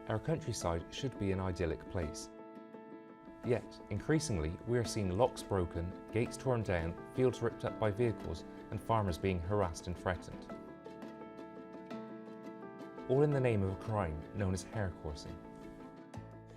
Our countryside should be an idyllic place. Yet, increasingly, we are seeing locks broken, gates torn down, fields ripped up by vehicles, and farmers being harassed and threatened. All in the name of a crime known as hare coursing.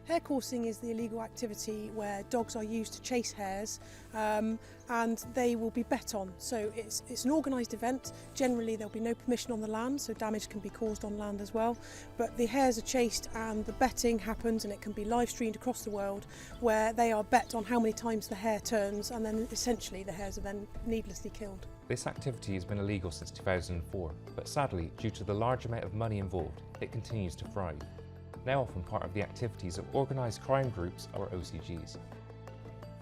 Hare coursing is the illegal activity where dogs are used to chase hares and they will be bet on. So it's an organised event. Generally there'll be no permission on the land, so damage can be caused on land as well. But the hares are chased and the betting happens, and it can be live streamed across the world, where they are bet on how many times the hare turns, and then essentially the hares are then needlessly killed. This activity has been illegal since 2004, but sadly, due to the large amount of money involved, it continues to thrive. Now often part of the activities of Organised Crime Groups or OCGs.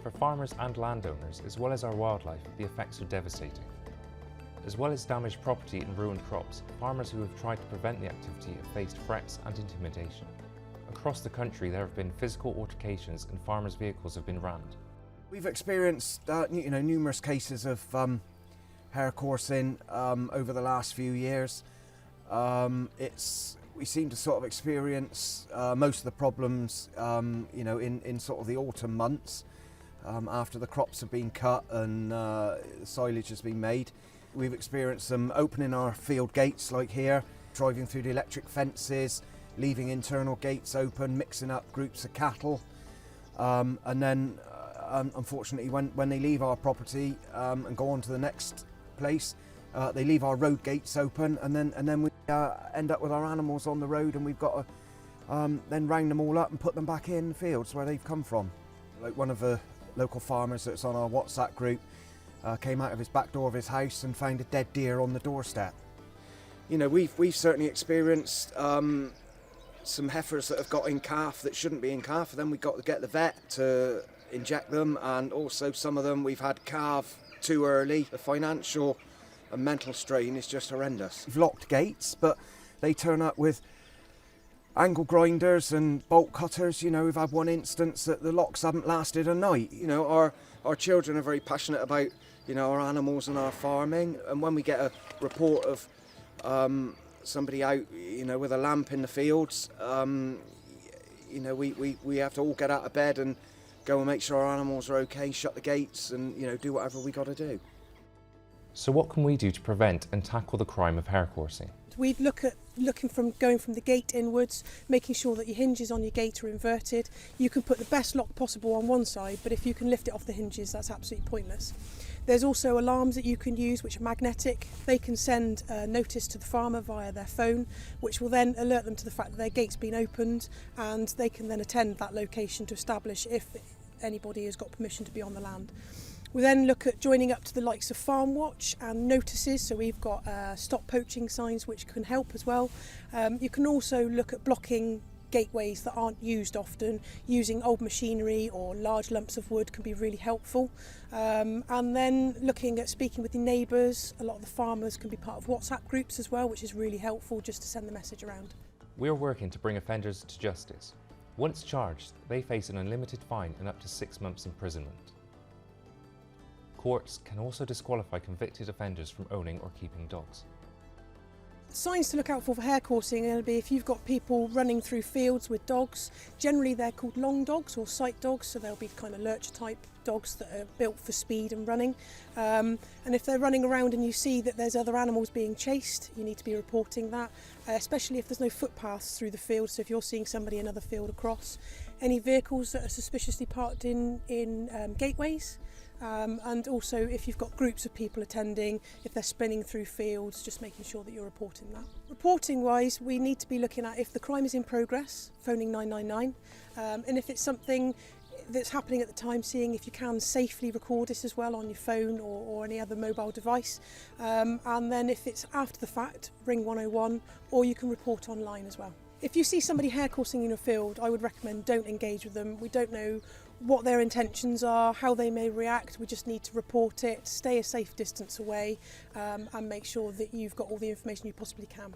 For farmers and landowners, as well as our wildlife, the effects are devastating. As well as damaged property and ruined crops, farmers who have tried to prevent the activity have faced threats and intimidation. Across the country there have been physical altercations and farmers' vehicles have been rammed. We've experienced numerous cases of hare coursing over the last few years. We seem to sort of experience most of the problems, in sort of the autumn months, after the crops have been cut and silage has been made. We've experienced them opening our field gates like here, driving through the electric fences, leaving internal gates open, mixing up groups of cattle, and then unfortunately when they leave our property and go on to the next place, they leave our road gates open, and then we end up with our animals on the road, and we've got to then round them all up and put them back in the fields where they've come from. Like one of the local farmers that's on our WhatsApp group came out of his back door of his house and found a dead deer on the doorstep. You know, we've certainly experienced some heifers that have got in calf that shouldn't be in calf, and then we've got to get the vet to inject them, and also some of them we've had calve too early. The financial and mental strain is just horrendous. We've locked gates, but they turn up with angle grinders and bolt cutters. You know, we've had one instance that the locks haven't lasted a night. You know, our children are very passionate about, our animals and our farming, and when we get a report of somebody out, with a lamp in the fields, we have to all get out of bed and go and make sure our animals are okay, shut the gates, and do whatever we got to do. So what can we do to prevent and tackle the crime of hare coursing? We'd look at going from the gate inwards, making sure that your hinges on your gate are inverted. You can put the best lock possible on one side, but if you can lift it off the hinges, that's absolutely pointless. There's also alarms that you can use which are magnetic. They can send a notice to the farmer via their phone, which will then alert them to the fact that their gate's been opened, and they can then attend that location to establish if anybody has got permission to be on the land. We then look at joining up to the likes of Farm Watch and notices, so we've got stop poaching signs which can help as well. You can also look at blocking gateways that aren't used often. Using old machinery or large lumps of wood can be really helpful. And then looking at speaking with the neighbours. A lot of the farmers can be part of WhatsApp groups as well, which is really helpful just to send the message around. We are working to bring offenders to justice. Once charged, they face an unlimited fine and up to 6 months imprisonment. Courts can also disqualify convicted offenders from owning or keeping dogs. Signs to look out for hare coursing are going to be if you've got people running through fields with dogs. Generally they're called long dogs or sight dogs, so they'll be kind of lurcher type dogs that are built for speed and running. And if they're running around and you see that there's other animals being chased, you need to be reporting that, especially if there's no footpaths through the field. So if you're seeing somebody in another field across, any vehicles that are suspiciously parked in gateways, and also if you've got groups of people attending, if they're spinning through fields, just making sure that you're reporting that. Reporting wise, we need to be looking at if the crime is in progress, phoning 999, and if it's something that's happening at the time, seeing if you can safely record this as well on your phone or any other mobile device, and then if it's after the fact, ring 101, or you can report online as well. If you see somebody hare coursing in a field, I would recommend don't engage with them. We don't know what their intentions are, how they may react. We just need to report it, stay a safe distance away, and make sure that you've got all the information you possibly can.